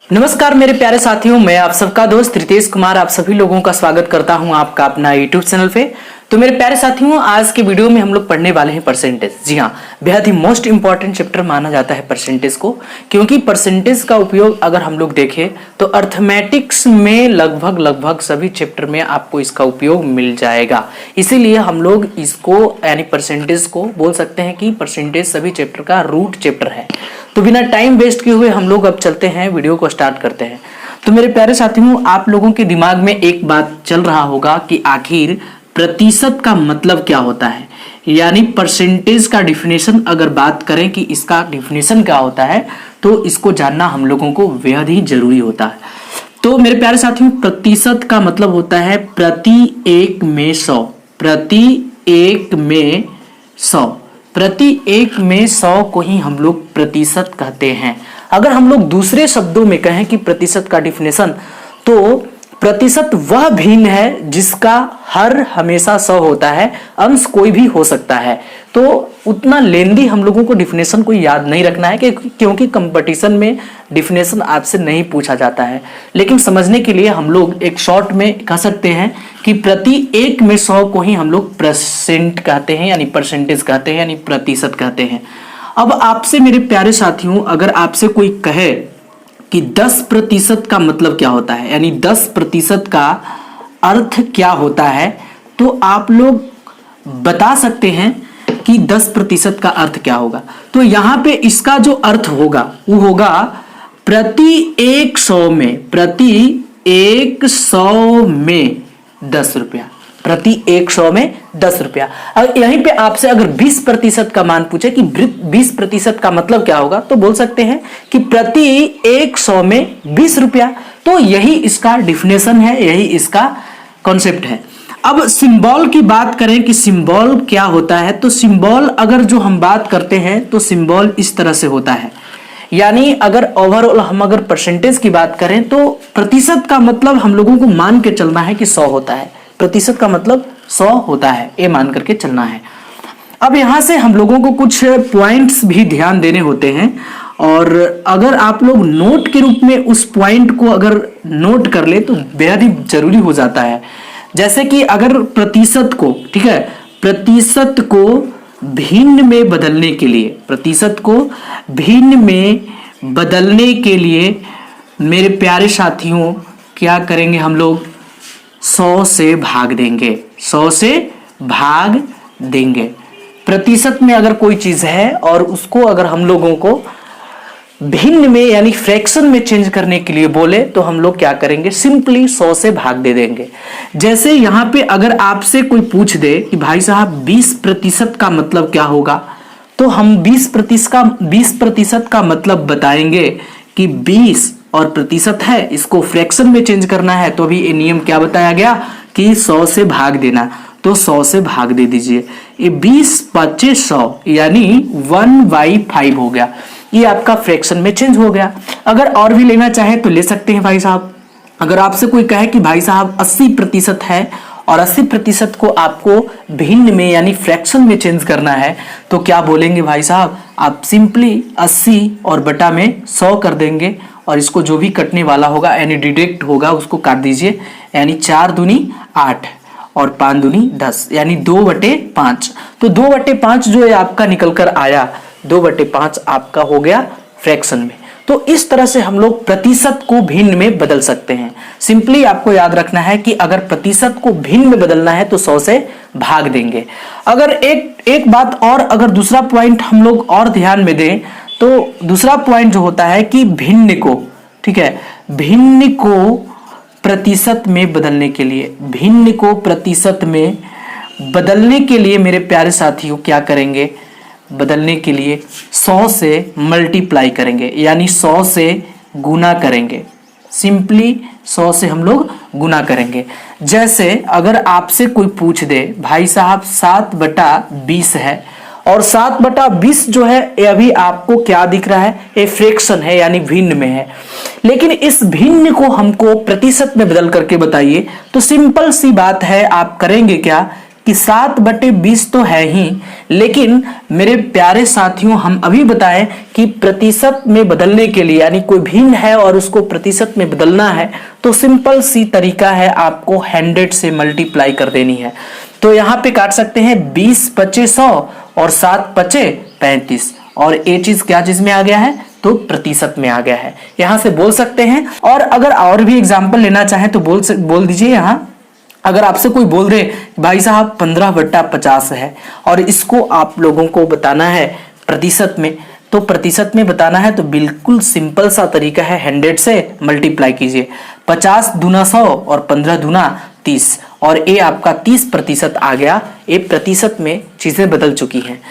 नमस्कार मेरे प्यारे साथियों, मैं आप सबका दोस्त रितेश कुमार आप सभी लोगों का स्वागत करता हूं आपका अपना यूट्यूब चैनल पे। तो मेरे प्यारे साथियों, आज के वीडियो में हम लोग पढ़ने वाले हैं परसेंटेज। जी हाँ, बेहद ही मोस्ट इंपॉर्टेंट चैप्टर माना जाता है परसेंटेज को, क्योंकि परसेंटेज का उपयोग अगर हम लोग देखें तो अर्थमेटिक्स में लगभग सभी चैप्टर में आपको इसका उपयोग मिल जाएगा। इसीलिए हम लोग इसको यानी परसेंटेज को बोल सकते हैं कि परसेंटेज सभी चैप्टर का रूट चैप्टर है। तो बिना टाइम वेस्ट किए हुए हम लोग अब चलते हैं, वीडियो को स्टार्ट करते हैं। तो मेरे प्यारे साथियों, आप लोगों के दिमाग में एक बात चल रहा होगा कि आखिर प्रतिशत का मतलब क्या होता है, यानी परसेंटेज का डिफिनेशन अगर बात करें कि इसका डिफिनेशन क्या होता है तो इसको जानना हम लोगों को बेहद ही जरूरी होता है। तो मेरे प्यारे साथियों, प्रतिशत का मतलब होता है प्रति एक में 100, प्रति एक में 100, प्रति एक में 100 को ही हम लोग प्रतिशत कहते हैं। अगर हम लोग दूसरे शब्दों में कहें कि प्रतिशत का डिफिनेशन, तो प्रतिशत वह भिन्न है जिसका हर हमेशा 100 होता है, अंश कोई भी हो सकता है। तो उतना लेंदी हम लोगों को डिफिनेशन को याद नहीं रखना है क्योंकि कंपटीशन में डिफिनेशन आपसे नहीं पूछा जाता है। लेकिन समझने के लिए हम लोग एक शॉर्ट में कह सकते हैं कि प्रति एक में 100 को ही हम लोग परसेंट कहते हैं, यानी परसेंटेज कहते हैं, यानी प्रतिशत कहते हैं। अब आपसे मेरे प्यारे साथियों, अगर आपसे कोई कहे कि 10% का मतलब क्या होता है, यानी 10% का अर्थ क्या होता है, तो आप लोग बता सकते हैं कि 10% का अर्थ क्या होगा। तो यहां पे इसका जो अर्थ होगा वो होगा प्रति 100 में, प्रति 100 में 10 रुपया, प्रति 100 में 10 रुपया। अगर यहीं पे आपसे अगर 20% का मान पूछे कि 20% का मतलब क्या होगा, तो बोल सकते हैं कि प्रति 100 में 20 रुपया। तो यही इसका डिफिनेशन है, यही इसका कॉन्सेप्ट है। अब सिंबल की बात करें कि सिंबल क्या होता है, तो सिंबल अगर जो हम बात करते हैं तो सिंबल इस तरह से होता है। यानी अगर ओवरऑल हम अगर परसेंटेज की बात करें तो प्रतिशत का मतलब हम लोगों को मान के चलना है कि 100 होता है, प्रतिशत का मतलब 100 होता है, ये मान करके चलना है। अब यहां से हम लोगों को कुछ पॉइंट्स भी ध्यान देने होते हैं, और अगर आप लोग नोट के रूप में उस पॉइंट को अगर नोट कर ले तो बेहद ही जरूरी हो जाता है। जैसे कि अगर प्रतिशत को, ठीक है, प्रतिशत को भिन्न में बदलने के लिए, प्रतिशत को भिन्न में बदलने के लिए मेरे प्यारे साथियों क्या करेंगे, हम लोग 100 से भाग देंगे, 100 से भाग देंगे। प्रतिशत में अगर कोई चीज है और उसको अगर हम लोगों को भिन्न में यानी फ्रैक्शन में चेंज करने के लिए बोले तो हम लोग क्या करेंगे, सिंपली 100 से भाग दे देंगे। जैसे यहां पे अगर आपसे कोई पूछ दे कि भाई साहब 20% का मतलब क्या होगा, तो हम 20% का मतलब बताएंगे कि 20 और प्रतिशत है, इसको फ्रैक्शन में चेंज करना है, तो अभी ये नियम क्या बताया गया कि 100 से भाग देना। तो 100 से भाग दे दीजिए, ये 20 5 100 यानी 1/5 हो गया, ये आपका फ्रैक्शन में चेंज हो गया। अगर और भी लेना चाहे तो ले सकते हैं भाई साहब। अगर आपसे कोई कहे कि भाई साहब 80% है और 80% को आपको भिन्न में यानी फ्रैक्शन में चेंज करना है, तो क्या बोलेंगे भाई साहब, आप सिंपली 80 और बटा में 100 कर देंगे, और इसको जो भी कटने वाला होगा यानी डिडक्ट होगा उसको काट दीजिए, यानी 4 दूनी 8 और 5 दूनी 10, यानी 2/5। तो 2/5 जो है आपका निकल कर आया, 2/5 आपका हो गया फ्रैक्शन में। तो इस तरह से हम लोग प्रतिशत को भिन्न में बदल सकते हैं। सिंपली आपको याद रखना है कि अगर प्रतिशत को भिन्न में बदलना है तो 100 से भाग देंगे। अगर एक बात और, अगर दूसरा पॉइंट हम लोग और ध्यान में दें तो दूसरा पॉइंट जो होता है कि भिन्न को, ठीक है, भिन्न को प्रतिशत में बदलने के लिए, भिन्न को प्रतिशत में बदलने के लिए मेरे प्यारे साथियों क्या करेंगे, बदलने के लिए 100 से मल्टीप्लाई करेंगे, यानी 100 से गुना करेंगे। सिंपली 100 से हम लोग गुना करेंगे। जैसे अगर आपसे कोई पूछ दे भाई साहब 7/20 है, और 7/20 जो है ये अभी आपको क्या दिख रहा है, ये फ्रैक्शन है यानी भिन्न में है, लेकिन इस भिन्न को हमको प्रतिशत में बदल करके बताइए। तो सिंपल सी बात है, आप करेंगे क्या कि 7/20 तो है ही, लेकिन मेरे प्यारे साथियों हम अभी बताएं कि प्रतिशत में बदलने के लिए, यानी कोई भिन्न है और उसको प्रतिशत में बदलना है, तो सिंपल सी तरीका है, आपको 100 से मल्टीप्लाई कर देनी है। तो यहाँ पे काट सकते हैं 20×5=100 और 7×5=35, और ये चीज क्या चीज में आ गया है, तो प्रतिशत में आ गया है। यहां से बोल सकते हैं। और अगर और भी एग्जांपल लेना चाहें तो बोल दीजिए। यहां अगर आपसे कोई बोल दे भाई साहब 15/50 है और इसको आप लोगों को बताना है प्रतिशत में, तो प्रतिशत में बताना है तो बिल्कुल सिंपल सा तरीका है, 100 से मल्टीप्लाई कीजिए। 50 दूना 100 और 15 दूना 30, और ये आपका 30% आ गया। ये प्रतिशत में चीजें बदल चुकी हैं।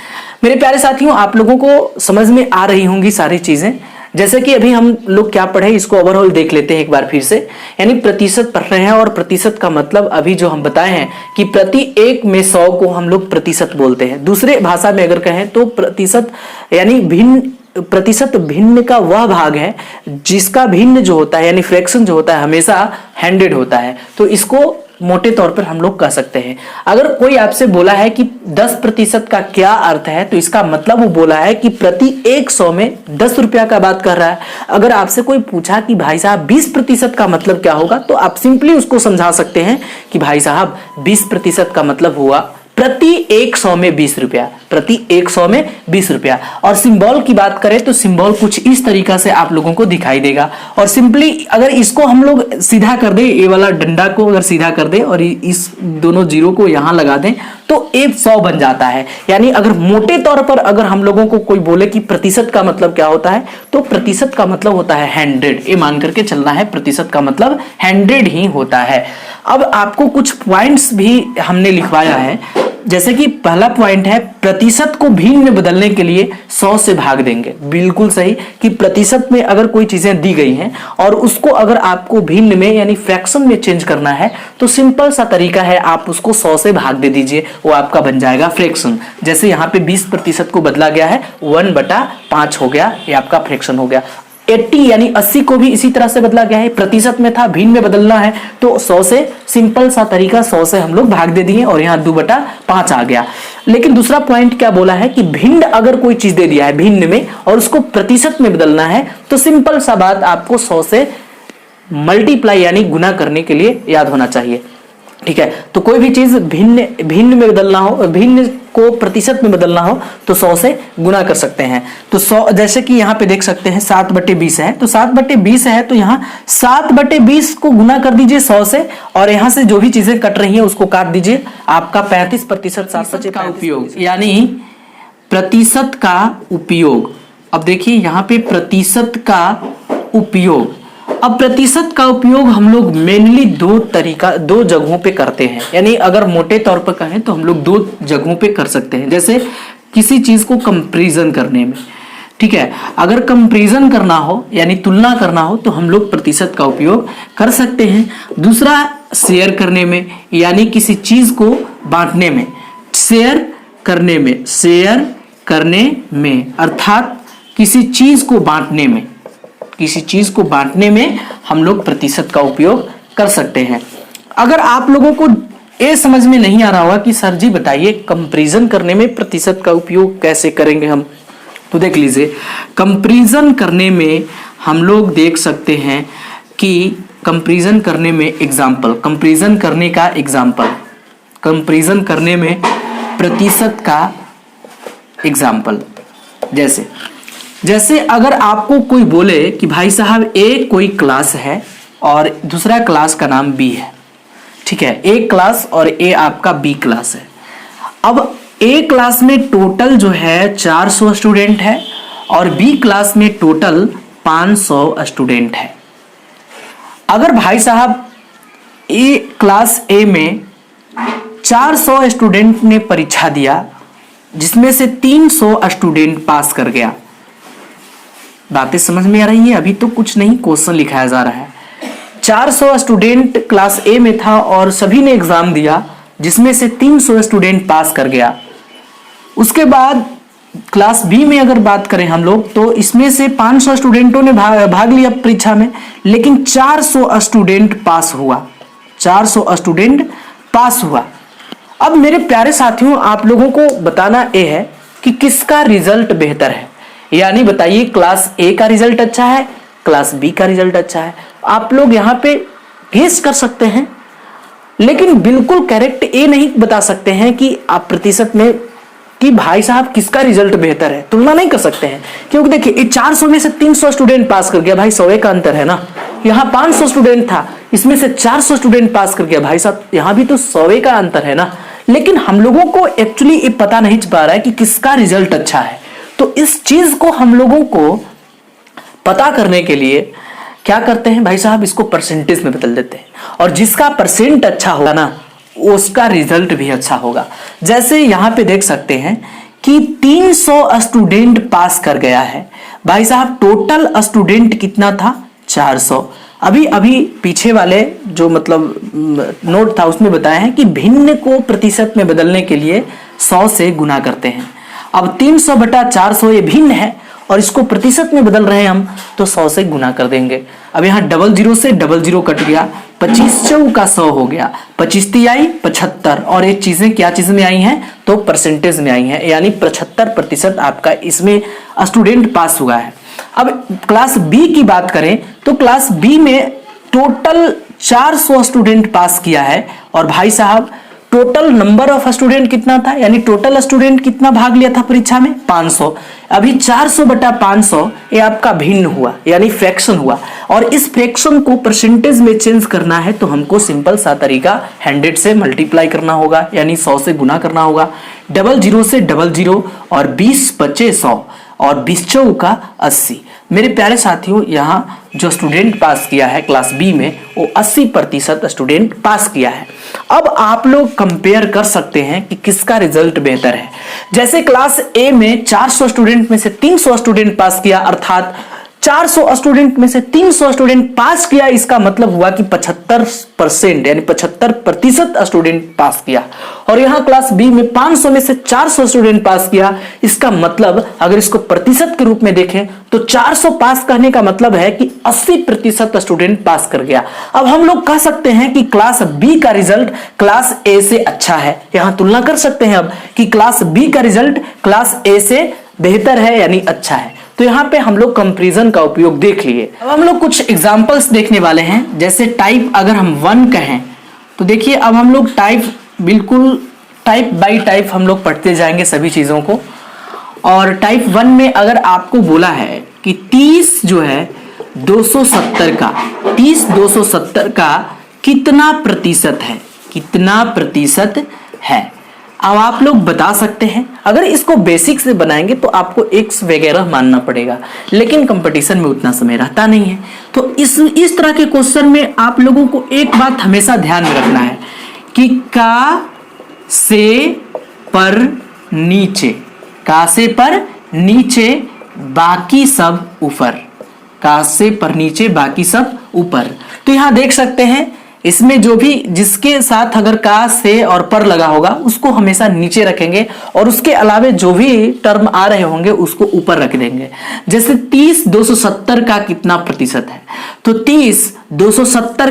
मेरे प्यारे साथियों, आप लोगों को समझ में आ रही होंगी सारी चीजें। जैसे कि अभी हम लोग क्या पढ़े, इसको ओवरऑल देख लेते हैं एक बार फिर से। यानी प्रतिशत पढ़ रहे हैं, और प्रतिशत का मतलब अभी जो हम बताए हैं कि प्रति 1 में 100 को हम लोग प्रतिशत बोलते हैं। दूसरे भाषा में अगर कहें तो प्रतिशत यानी भिन्न, प्रतिशत भिन्न का वह भाग है जिसका भिन्न जो होता है यानी फ्रैक्शन जो होता है हमेशा 100 होता है। तो इसको मोटे तौर पर हम लोग कह सकते हैं। अगर कोई आपसे बोला है कि 10% का क्या अर्थ है, तो इसका मतलब वो बोला है कि प्रति 100 में 10 रुपया का बात कर रहा है। अगर आपसे कोई पूछा कि भाई साहब 20% का मतलब क्या होगा, तो आप सिंपली उसको समझा सकते हैं कि भाई साहब 20% का मतलब हुआ प्रति 100 में 20 रुपया, प्रति 100 में 20 रुपया। और सिंबल की बात करें तो सिंबल कुछ इस तरीका से आप लोगों को दिखाई देगा। और सिंपली अगर इसको हम लोग सीधा कर दें, ये वाला डंडा को अगर सीधा कर दें और इस दोनों जीरो को यहां लगा दें, तो 100 बन जाता है। यानी अगर मोटे तौर पर अगर हम लोगों को कोई बोले कि प्रतिशत का मतलब क्या होता है, तो प्रतिशत का मतलब होता है 100। ये मान करके चलना है, प्रतिशत का मतलब 100 ही होता है। अब आपको कुछ पॉइंट्स भी हमने लिखवाया है। जैसे कि पहला पॉइंट है, प्रतिशत को भिन्न में बदलने के लिए 100 से भाग देंगे। बिल्कुल सही कि प्रतिशत में अगर कोई चीजें दी गई हैं और उसको अगर आपको भिन्न में यानी फ्रैक्शन में चेंज करना है, तो सिंपल सा तरीका है, आप उसको 100 से भाग दे दीजिए, वो आपका बन जाएगा फ्रैक्शन। जैसे यहाँ पे 20% को बदला गया है, 1/5 हो गया, ये आपका फ्रैक्शन हो गया। 80 यानी 80 को भी इसी तरह से बदला गया है, प्रतिशत में था, भिन्न में बदलना है, तो 100 से सिंपल सा तरीका 100 से हम लोग भाग दे दिए और यहाँ 2/5 आ गया। लेकिन दूसरा पॉइंट क्या बोला है कि भिन्न अगर कोई चीज दे दिया है भिन्न में और उसको प्रतिशत में बदलना है, तो सिंपल सा बात आपको 100 से मल्टीप्लाई यानी गुना करने के लिए याद होना चाहिए। ठीक है, तो कोई भी चीज भिन्न में बदलना हो, भिन्न को प्रतिशत में बदलना हो, तो 100 से गुना कर सकते हैं। तो 100, जैसे कि यहाँ पे देख सकते हैं 7/20 है, तो 7/20 है, तो यहाँ 7/20 को गुना कर दीजिए 100 से, और यहाँ से जो भी चीजें कट रही है उसको काट दीजिए। आपका 35% 7 का उपयोग यानी प्रतिशत का उपयोग। अब देखिए यहाँ पे प्रतिशत का उपयोग। अब प्रतिशत का उपयोग हम लोग मेनली दो जगहों पे करते हैं। यानी अगर मोटे तौर पर कहें तो हम लोग 2 जगहों पे कर सकते हैं। जैसे किसी चीज को कंपैरिजन करने में, ठीक है, अगर कंपैरिजन करना हो यानी तुलना करना हो तो हम लोग प्रतिशत का उपयोग कर सकते हैं। दूसरा शेयर करने में, यानी किसी चीज को बांटने में, शेयर करने में अर्थात किसी चीज को बांटने में हम लोग प्रतिशत का उपयोग कर सकते हैं। अगर आप लोगों को ये समझ में नहीं आ रहा होगा कि सर जी बताइए कंपैरिजन करने में प्रतिशत का उपयोग कैसे करेंगे हम, तो देख लीजिए, कंपैरिजन करने में हम लोग देख सकते हैं कि कंपैरिजन करने में कंपैरिजन करने में प्रतिशत का एग्जाम्पल। जैसे अगर आपको कोई बोले कि भाई साहब एक कोई क्लास है और दूसरा क्लास का नाम बी है, ठीक है, एक क्लास और ए आपका बी क्लास है। अब ए क्लास में टोटल जो है 400 स्टूडेंट है और बी क्लास में टोटल 500 स्टूडेंट है। अगर भाई साहब ए क्लास ए में 400 स्टूडेंट ने परीक्षा दिया जिसमें से 300 स्टूडेंट पास कर गया, बातें समझ में आ रही है? अभी तो कुछ नहीं, क्वेश्चन लिखाया जा रहा है। 400 स्टूडेंट क्लास ए में था और सभी ने एग्जाम दिया जिसमें से 300 स्टूडेंट पास कर गया। उसके बाद क्लास बी में अगर बात करें हम लोग तो इसमें से 500 स्टूडेंटों ने भाग लिया परीक्षा में, लेकिन 400 स्टूडेंट पास हुआ। अब मेरे प्यारे साथियों, आप लोगों को बताना यह है कि किसका रिजल्ट बेहतर है। यानी बताइए, क्लास ए का रिजल्ट अच्छा है, क्लास बी का रिजल्ट अच्छा है। आप लोग यहाँ पे गेस कर सकते हैं, लेकिन बिल्कुल करेक्ट ए नहीं बता सकते हैं कि आप प्रतिशत में कि भाई साहब किसका रिजल्ट बेहतर है, तुलना नहीं कर सकते हैं। क्योंकि देखिए, 400 में से 300 स्टूडेंट पास कर गया, भाई 100 का अंतर है ना। यहाँ 500 स्टूडेंट था, इसमें से 400 स्टूडेंट पास कर गया, भाई साहब यहाँ भी तो 100 का अंतर है ना। लेकिन हम लोगों को एक्चुअली ये पता नहीं पा रहा है कि किसका रिजल्ट अच्छा है। तो इस चीज को हम लोगों को पता करने के लिए क्या करते हैं भाई साहब, इसको परसेंटेज में बदल देते हैं, और जिसका परसेंट अच्छा होगा ना उसका रिजल्ट भी अच्छा होगा। जैसे यहाँ पे देख सकते हैं कि 300 स्टूडेंट पास कर गया है, भाई साहब टोटल स्टूडेंट कितना था, 400। अभी अभी पीछे वाले जो मतलब नोट था उसमें बताया है कि भिन्न को प्रतिशत में बदलने के लिए 100 से गुना करते हैं। अब 300 बटा 400 ये भिन्न है, और इसको प्रतिशत में बदल रहे हैं हम, तो 100 से गुना कर देंगे। अब यहाँ 00 से 00 कट गया, 25 चौका 100 हो गया, 25 तिहाई 75, और ये चीजें क्या चीज में आई हैं, तो परसेंटेज में आई हैं। यानी 75% आपका इसमें स्टूडेंट पास हुआ है। अब क्लास बी की बात करें तो क्लास बी में टोटल 400 स्टूडेंट पास किया है, और भाई साहब टोटल नंबर ऑफ स्टूडेंट कितना था, यानी टोटल स्टूडेंट कितना भाग लिया था परीक्षा में, 500। अभी 400 बटा 500 ये आपका भिन्न हुआ, यानी फ्रैक्शन हुआ, और इस फ्रैक्शन को परसेंटेज में चेंज करना है तो हमको सिंपल सा तरीका 100 से मल्टीप्लाई करना होगा, यानी 100 से गुना करना होगा। 00 से 00, और 20 बचे 100, और 20 चौका 80। मेरे प्यारे साथियों, यहाँ जो स्टूडेंट पास किया है क्लास बी में वो 80% स्टूडेंट पास किया है। अब आप लोग कंपेयर कर सकते हैं कि किसका रिजल्ट बेहतर है। जैसे क्लास ए में 400 स्टूडेंट में से 300 स्टूडेंट पास किया, अर्थात 400 स्टूडेंट में से 300 स्टूडेंट पास किया, इसका मतलब हुआ कि 75% यानी 75% स्टूडेंट पास किया। और यहाँ क्लास बी में 500 में से 400 स्टूडेंट पास किया, इसका मतलब अगर इसको प्रतिशत के रूप में देखें तो 400 पास करने का मतलब है कि 80% स्टूडेंट पास कर गया। अब हम लोग कह सकते हैं कि क्लास बी का रिजल्ट क्लास ए से अच्छा है। यहाँ तुलना कर सकते हैं अब कि क्लास बी का रिजल्ट क्लास ए से बेहतर है यानी अच्छा है। तो यहाँ पे हम लोग कंपैरिजन का उपयोग देख लिए। अब हम लोग कुछ एग्जांपल्स देखने वाले हैं। जैसे टाइप अगर हम 1 कहें तो देखिए, अब हम लोग टाइप बिल्कुल टाइप बाय टाइप हम लोग पढ़ते जाएंगे सभी चीज़ों को। और टाइप 1 में अगर आपको बोला है कि 30 जो है 270 का 270 का कितना प्रतिशत है, कितना प्रतिशत है, अब आप लोग बता सकते हैं। अगर इसको बेसिक से बनाएंगे तो आपको एक्स वगैरह मानना पड़ेगा, लेकिन कंपटीशन में उतना समय रहता नहीं है। तो इस तरह के क्वेश्चन में आप लोगों को एक बात हमेशा ध्यान में रखना है कि का से पर नीचे, का से पर नीचे बाकी सब ऊपर, का से पर नीचे बाकी सब ऊपर। तो यहां देख सकते हैं इसमें जो भी जिसके साथ अगर का से और पर लगा होगा उसको हमेशा नीचे रखेंगे, और उसके अलावे जो भी टर्म आ रहे होंगे उसको ऊपर रख देंगे। जैसे 30 270 का कितना प्रतिशत है, तो 30 270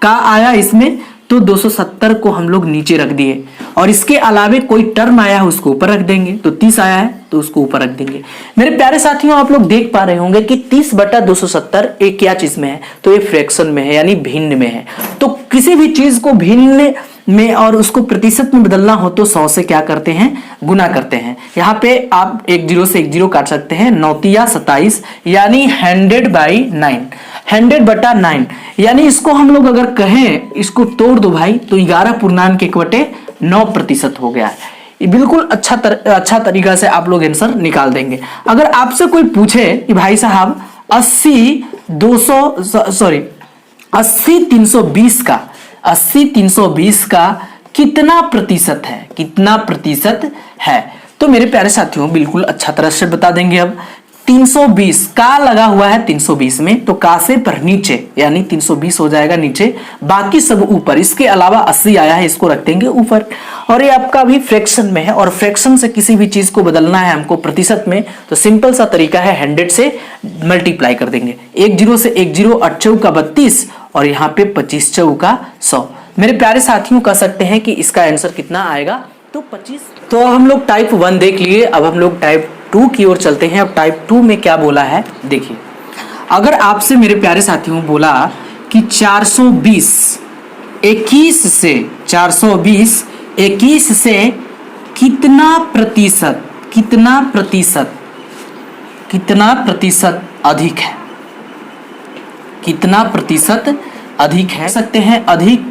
का आया इसमें, तो 270 को हम लोग नीचे रख दिए, और इसके अलावे कोई टर्म आया है उसको ऊपर रख देंगे। तो 30 आया है तो उसको ऊपर रख देंगे। मेरे प्यारे साथियों, आप लोग देख पा रहे होंगे कि 30 बटा 270 एक क्या चीज में है, तो ये फ्रैक्शन में है यानी भिन्न में है। तो किसी भी चीज को भिन्न में और उसको प्रतिशत में बदलना हो तो 100 से क्या करते हैं, गुना करते हैं। यहाँ पे आप 10 से 10 काट सकते हैं, 9 तिया 27 यानी 100/9, 100/9। यानी इसको हम लोग अगर कहें, इसको तोड़ दो भाई, तो 11.9% हो गया है। ये बिल्कुल अच्छा तरीका से आप लोग आंसर निकाल देंगे। अगर आपसे कोई पूछे कि भाई साहब 80 320 का कितना प्रतिशत है, कितना प्रतिशत है, तो मेरे प्यारे साथियों बिल्कुल अच्छा तरह से बता देंगे। अब 320 का लगा हुआ है 320 में, तो का से पर नीचे यानी 320 हो जाएगा नीचे, बाकी सब ऊपर। इसके अलावा 80 आया है, इसको रख देंगे ऊपर। और ये आपका भी फ्रैक्शन में है, और फ्रैक्शन से किसी भी चीज को बदलना है हमको प्रतिशत में, तो सिंपल सा तरीका है 100 से मल्टीप्लाई कर देंगे। 10 से 10 8 चौका 32, और यहाँ पे 25 चौका 100। मेरे प्यारे साथियों कह सकते हैं कि इसका आंसर कितना आएगा, तो 25। तो हम लोग टाइप 1 देख लिए, अब हम लोग टाइप 2 की ओर चलते हैं। अब टाइप 2 में क्या बोला है देखिए, अगर आपसे मेरे प्यारे साथियों बोला कि 420 21 से 420 21 से कितना प्रतिशत अधिक है, कितना प्रतिशत अधिक है, सकते हैं अधिक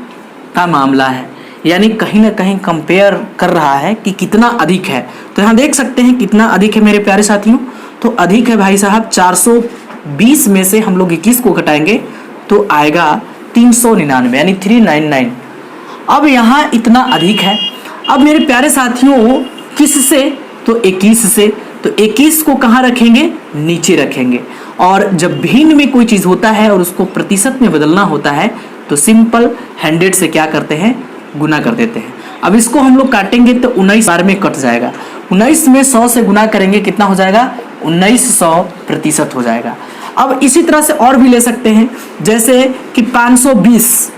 का मामला है, यानी कहीं ना कहीं कंपेयर कर रहा है कि कितना अधिक है। तो यहाँ देख सकते हैं कितना अधिक है मेरे प्यारे साथियों, तो अधिक है भाई साहब 420 में से हम लोग 21 को घटाएंगे तो आएगा 399 यानी 399। अब यहाँ इतना अधिक है। अब मेरे प्यारे साथियों किससे, तो 21 से, तो 21 को कहाँ रखेंगे, नीचे रखेंगे। और जब भिन्न में कोई चीज होता है और उसको प्रतिशत में बदलना होता है तो सिंपल 100 से क्या करते हैं, गुना कर देते हैं। अब इसको हम लोग काटेंगे तो 19 बार में कट जाएगा, 19 में 100 से गुना करेंगे कितना हो जाएगा, 1900% हो जाएगा। अब इसी तरह से और भी ले सकते हैं, जैसे कि 520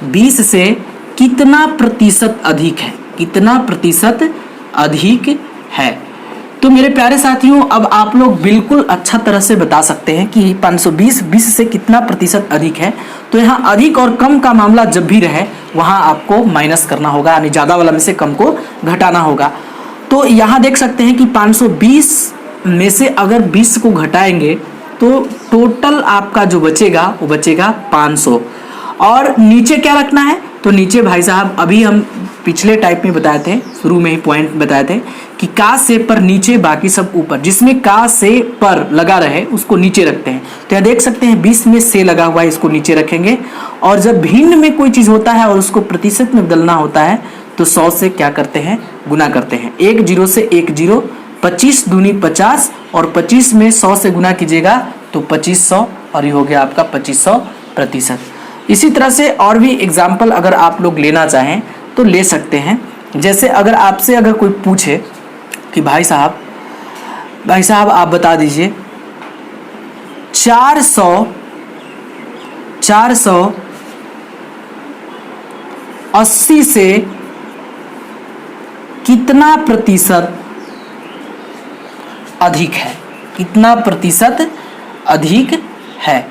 20 से कितना प्रतिशत अधिक है, कितना प्रतिशत अधिक है। तो मेरे प्यारे साथियों अब आप लोग बिल्कुल अच्छा तरह से बता सकते हैं कि 520 20 से कितना प्रतिशत अधिक है। तो यहाँ अधिक और कम का मामला जब भी रहे वहाँ आपको माइनस करना होगा, यानी ज़्यादा वाला में से कम को घटाना होगा। तो यहाँ देख सकते हैं कि 520 में से अगर 20 को घटाएंगे तो टोटल आपका जो बचेगा वो बचेगा 500। और नीचे क्या रखना है, तो नीचे भाई साहब अभी हम पिछले टाइप में बताए थे, शुरू में ही पॉइंट बताए थे कि का से पर नीचे बाकी सब ऊपर, जिसमें का से पर लगा रहे उसको नीचे रखते हैं। तो यहाँ देख सकते हैं 20 में से लगा हुआ है, इसको नीचे रखेंगे। और जब भिन्न में कोई चीज होता है और उसको प्रतिशत में बदलना होता है तो 100 से क्या करते हैं, गुना करते हैं। 1 0 से 1 0, 25 दूनी 50, और 25 में 100 से गुना कीजिएगा तो 2500, और ये हो गया आपका 2500%। इसी तरह से और भी एग्जाम्पल अगर आप लोग लेना चाहें तो ले सकते हैं। जैसे अगर आपसे अगर कोई पूछे कि भाई साहब आप बता दीजिए 480 से कितना प्रतिशत अधिक है, कितना प्रतिशत अधिक है।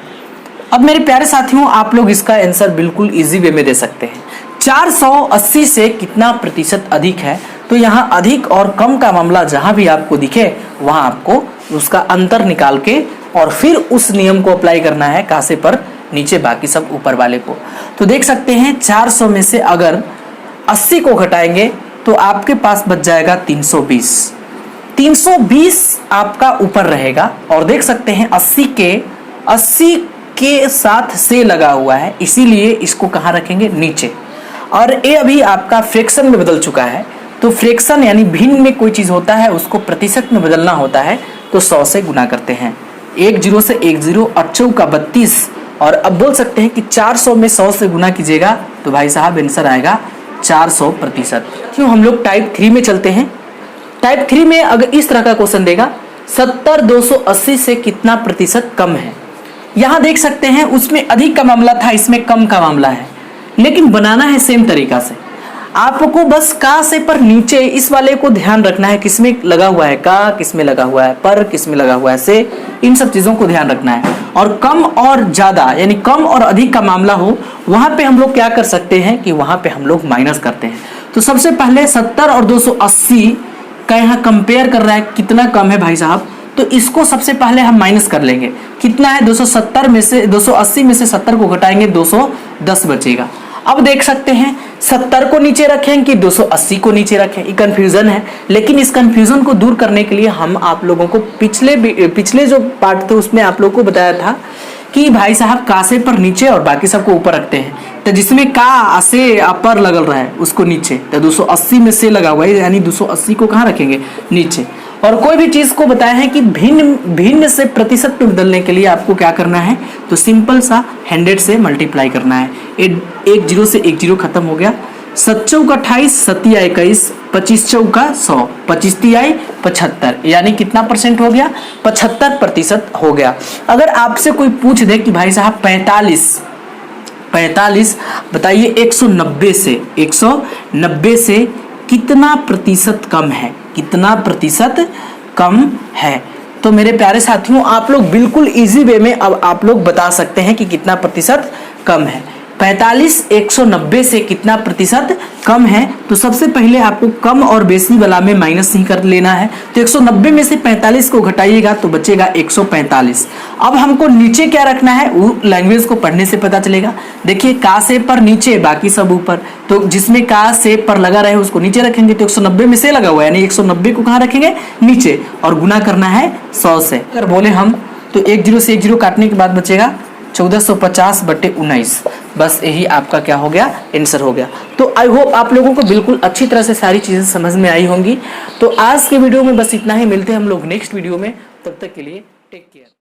अब मेरे प्यारे साथियों आप लोग इसका आंसर बिल्कुल इजी वे में दे सकते हैं। 480 से कितना प्रतिशत अधिक है, तो यहाँ अधिक और कम का मामला जहां भी आपको दिखे वहां आपको उसका अंतर निकाल के और फिर उस नियम को अप्लाई करना है, कासे पर नीचे बाकी सब ऊपर वाले को। तो देख सकते हैं 400 में से अगर 80 को घटाएंगे तो आपके पास बच जाएगा 320 आपका ऊपर रहेगा। और देख सकते हैं 80 के साथ से लगा हुआ है, इसीलिए इसको कहाँ रखेंगे, नीचे। और ये अभी आपका फ्रैक्शन में बदल चुका है, तो फ्रैक्शन यानी भिन्न में कोई चीज होता है उसको प्रतिशत में बदलना होता है तो 100 से गुना करते हैं। 1 0 से 1 0, 8 का 32। और अब बोल सकते हैं कि 400 में 100 से गुना कीजिएगा तो भाई साहब आंसर आएगा 400%। क्यों हम लोग टाइप 3 में चलते हैं। टाइप 3 में अगर इस तरह का क्वेश्चन देगा 70 280 से कितना प्रतिशत कम है। यहाँ देख सकते हैं उसमें अधिक का मामला था, इसमें कम का मामला है, लेकिन बनाना है सेम तरीका से। आपको बस का से पर नीचे इस वाले को ध्यान रखना है, किसमें लगा हुआ है का, किसमें लगा हुआ है पर, किसमें लगा हुआ है से, इन सब चीजों को ध्यान रखना है। और कम और ज्यादा यानी कम और अधिक का मामला हो वहां पे हम लोग क्या कर सकते हैं कि वहां पे हम लोग माइनस करते हैं। तो सबसे पहले 70 और 280 का यहाँ कंपेयर कर रहा है, कितना कम है भाई साहब, तो इसको सबसे पहले हम माइनस कर लेंगे। कितना है, 270 में से 280 में से 70 को घटाएंगे 210 बचेगा। अब देख सकते हैं 70 को नीचे रखें कि 280 को नीचे रखें, ये कंफ्यूजन है। लेकिन इस कंफ्यूजन को दूर करने के लिए हम आप लोगों को पिछले जो पार्ट थे उसमें आप लोगों को बताया था कि भाई साहब का से पर नीचे और बाकी सबको ऊपर रखते हैं। तो जिसमें का से अपर लगल रहा है उसको नीचे, तो 280 में से लगा हुआ है यानी 280 को कहाँ रखेंगे, नीचे। और कोई भी चीज को बताया है कि भिन्न से प्रतिशत में बदलने के लिए आपको क्या करना है, तो सिंपल सा 100 से मल्टीप्लाई करना है। 1 0 से 1 0 खत्म हो गया, 7 चौका 28, 7 तिया 21, 25 चौका 100, 25 तिया 75, यानी कितना परसेंट हो गया? 75% हो गया। अगर आपसे कोई पूछ दे कि भाई साहब 45 बताइए 190 से कितना प्रतिशत कम है? कितना प्रतिशत कम है? तो मेरे प्यारे साथियों, आप लोग बिल्कुल इजी वे में अब आप लोग बता सकते हैं कि कितना प्रतिशत कम है। 45 190 से कितना प्रतिशत कम है? तो सबसे पहले आपको कम और बेसी वाला में माइनस ही कर लेना है। तो 190 में से 45 को घटाइएगा तो बचेगा 145। अब हमको नीचे क्या रखना है वो लैंग्वेज को पढ़ने से पता चलेगा। देखिए का से पर नीचे, बाकी सब ऊपर, तो जिसमें का से पर लगा रहे उसको नीचे रखेंगे। तो 190 में से लगा हुआ है यानी 190 को कहाँ रखेंगे? नीचे, और गुना करना है 100 से। अगर बोले हम तो 1 0 से 1 0 काटने के बाद बचेगा 1450/19। बस यही आपका क्या हो गया? आंसर हो गया। तो आई होप आप लोगों को बिल्कुल अच्छी तरह से सारी चीजें समझ में आई होंगी। तो आज के वीडियो में बस इतना ही, मिलते हैं हम लोग नेक्स्ट वीडियो में, तब तक के लिए टेक केयर।